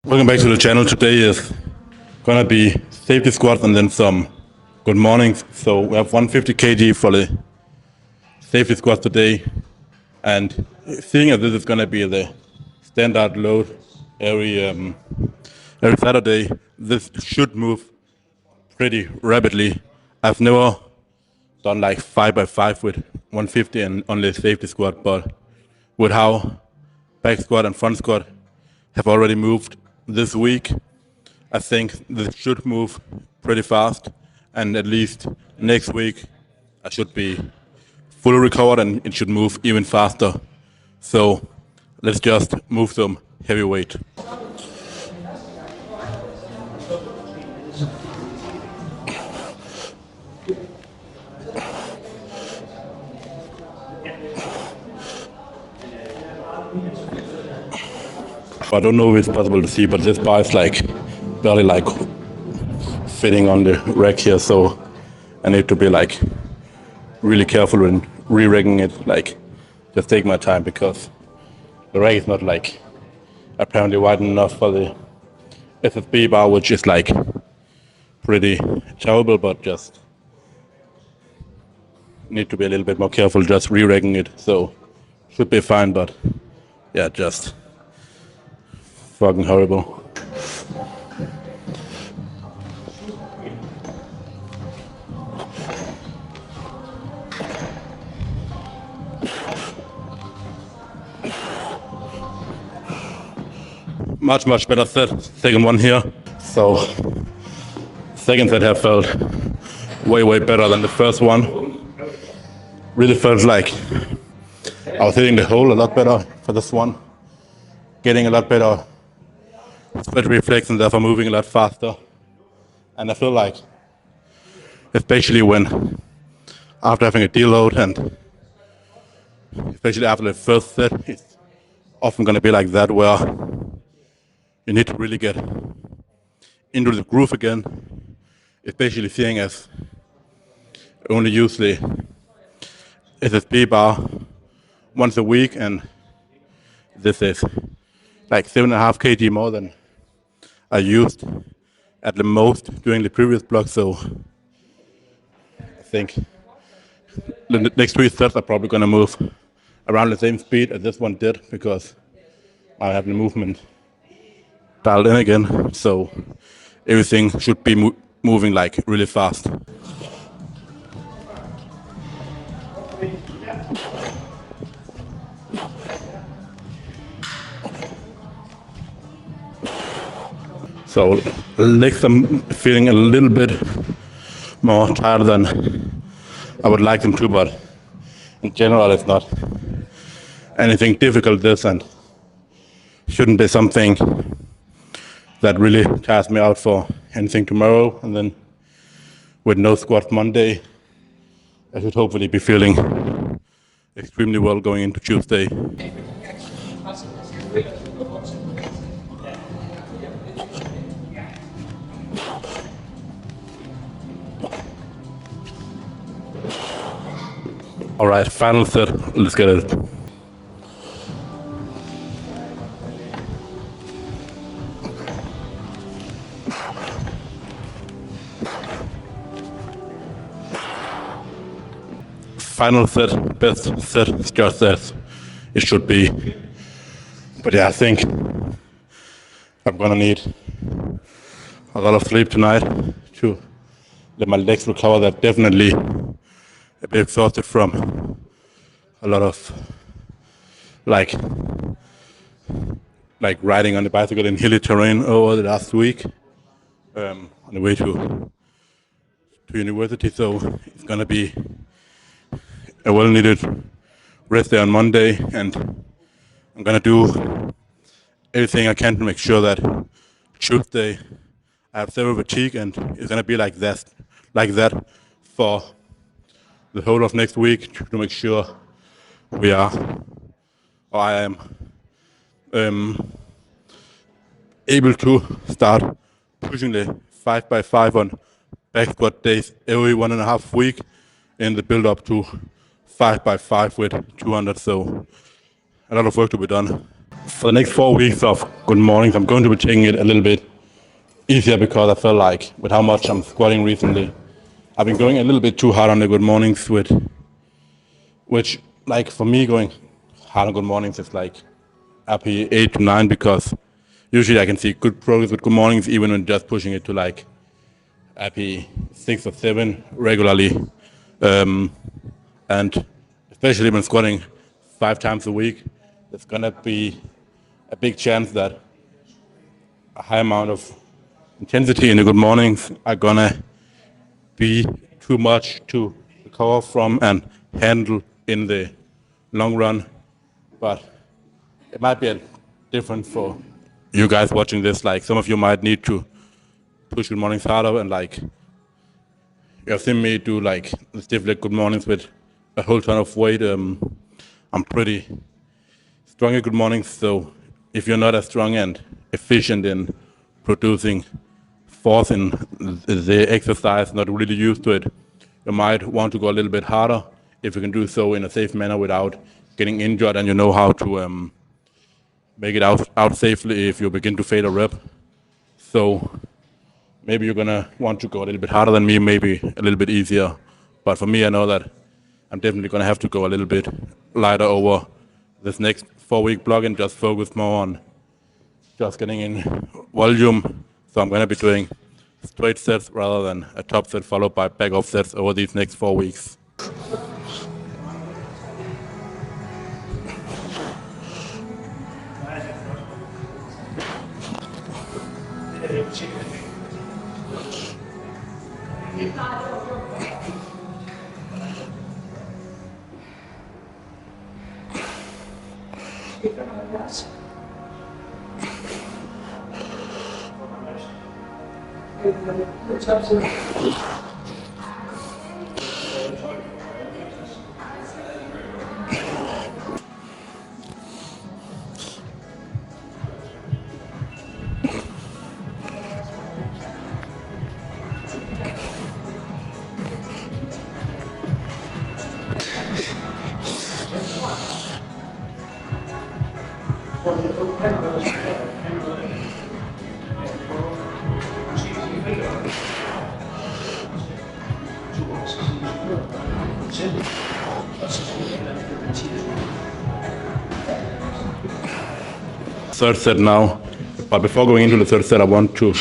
Welcome back to the channel. Today is gonna be safety squats and then some good mornings. So we have 150 kg for the safety squats today, and seeing as this is gonna be the standard load every Saturday, this should move pretty rapidly. I've never done like 5x5 with 150 and only safety squat, but with how back squat and front squat have already moved this week, I think this should move pretty fast, and at least next week I should be fully recovered and it should move even faster. So let's just move some heavy weight. I don't know if it's possible to see, but this bar is like barely like fitting on the rack here, so I need to be like really careful when re-rigging it. Like, just take my time because the rack is not like apparently wide enough for the SSB bar, which is like pretty terrible, but just need to be a little bit more careful just re-rigging it. So should be fine, but yeah, just fucking horrible. Much better set. Second one here. So second set have felt way better than the first one. Really felt like I was hitting the hole a lot better for this one. Getting a lot better sweat reflex and therefore moving a lot faster. And I feel like, especially when after having a deload and especially after the first set, it's often going to be like that where you need to really get into the groove again, especially seeing as I only use the SSB bar once a week, and this is like 7.5 kg more than I used at the most during the previous block. So I think the next three sets are probably going to move around the same speed as this one did, because I have the movement dialed in again. So everything should be moving like really fast. So legs, I'm feeling a little bit more tired than I would like them to, but in general it's not anything difficult this, and shouldn't be something that really tires me out for anything tomorrow. And then with no squat Monday, I should hopefully be feeling extremely well going into Tuesday. All right, final set. Let's get it. Final set, best set, just as it should be. But yeah, I think I'm gonna need a lot of sleep tonight to let my legs recover. They're definitely a bit exhausted from a lot of like riding on the bicycle in hilly terrain over the last week on the way to university. So it's gonna be a well-needed rest day on Monday, and I'm gonna do everything I can to make sure that Tuesday I have zero fatigue, and it's gonna be like that for the whole of next week to make sure we are, or I am, able to start pushing the 5x5 on back squat days every 1.5 week in the build up to 5x5 with 200. So a lot of work to be done. For the next 4 weeks of good mornings, I'm going to be taking it a little bit easier because I felt like with how much I'm squatting recently, I've been going a little bit too hard on the good mornings which like for me going hard on good mornings is like RP 8 to 9 because usually I can see good progress with good mornings even when just pushing it to like RP 6 or 7 regularly. And especially when squatting 5 times a week, there's gonna be a big chance that a high amount of intensity in the good mornings are gonna be too much to recover from and handle in the long run. But it might be a different for you guys watching this. Like some of you might need to push good mornings harder, and like you have seen me do like the stiff leg good mornings with a whole ton of weight. I'm pretty strong at good mornings, so if you're not as strong and efficient in producing force in the exercise, not really used to it, you might want to go a little bit harder if you can do so in a safe manner without getting injured, and you know how to make it out safely if you begin to fail a rep. So maybe you're gonna want to go a little bit harder than me, maybe a little bit easier. But for me, I know that I'm definitely gonna have to go a little bit lighter over this next 4 week block and just focus more on just getting in volume. So I'm gonna be doing straight sets rather than a top set followed by back off sets over these next 4 weeks. Third set now, but before going into the third set, I want to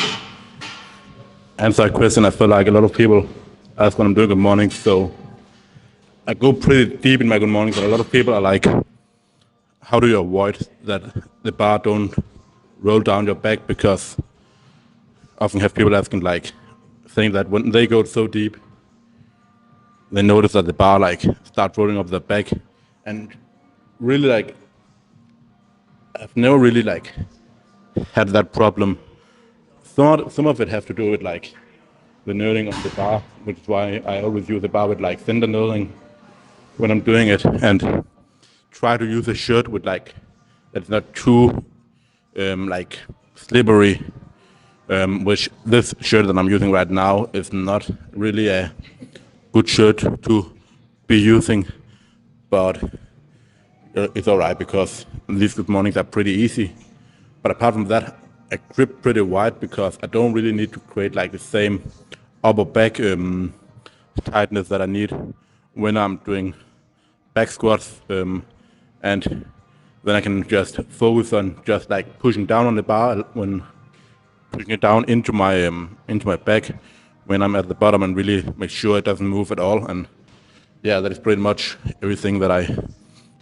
answer a question I feel like a lot of people ask when I'm doing good mornings. So I go pretty deep in my good mornings, and a lot of people are like, how do you avoid that the bar don't roll down your back? Because I often have people asking like, saying that when they go so deep, they notice that the bar like start rolling up their back, and really like I've never really like had that problem. Some of it has to do with like the knurling of the bar, which is why I always use the bar with like center knurling when I'm doing it, and try to use a shirt with like that's not too like slippery. Which this shirt that I'm using right now is not really a good shirt to be using, but it's alright because these good mornings are pretty easy. But apart from that, I grip pretty wide because I don't really need to create like the same upper back tightness that I need when I'm doing back squats, and then I can just focus on just like pushing down on the bar when pushing it down into my back when I'm at the bottom, and really make sure it doesn't move at all. And yeah, that is pretty much everything that I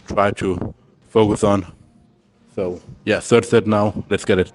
try to focus on. So yeah, third set now. Let's get it.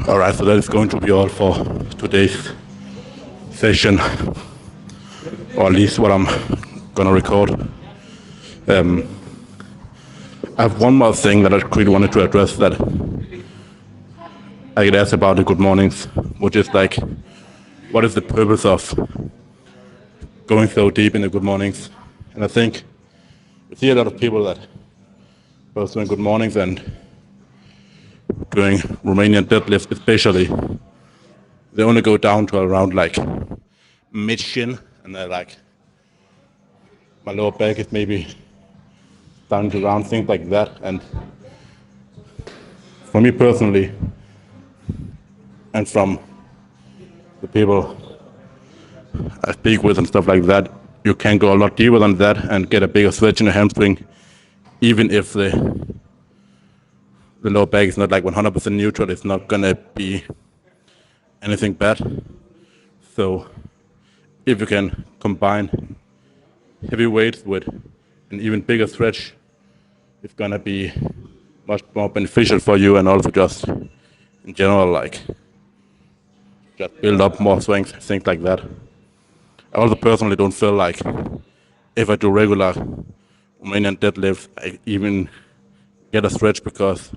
All right, so that is going to be all for today's session, or at least what I'm gonna record. I have one more thing that I really wanted to address that I get asked about the good mornings, which is like, what is the purpose of going so deep in the good mornings? And I think you see a lot of people that both doing good mornings and doing Romanian deadlifts especially, they only go down to around like mid shin, and they're like, my lower back is maybe starting to round, things like that. And for me personally, and from the people I speak with and stuff like that, you can go a lot deeper than that and get a bigger stretch in the hamstring, even if the lower back is not like 100% neutral. It's not gonna be anything bad. So if you can combine heavy weights with an even bigger stretch, it's gonna be much more beneficial for you, and also just in general, like just build up more strength, things like that. I also personally don't feel like if I do regular Romanian deadlifts, I even get a stretch, because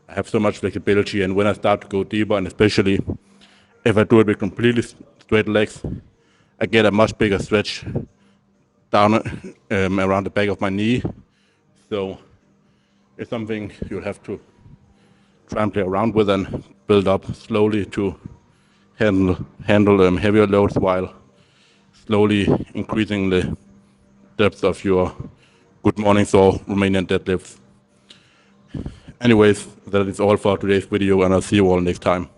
I have so much flexibility. And when I start to go deeper, and especially if I do it with completely straight legs, I get a much bigger stretch down around the back of my knee. So it's something you'll have to try and play around with and build up slowly to handle heavier loads while slowly increasing the depth of your good mornings or Romanian deadlifts. Anyways, that is all for today's video, and I'll see you all next time.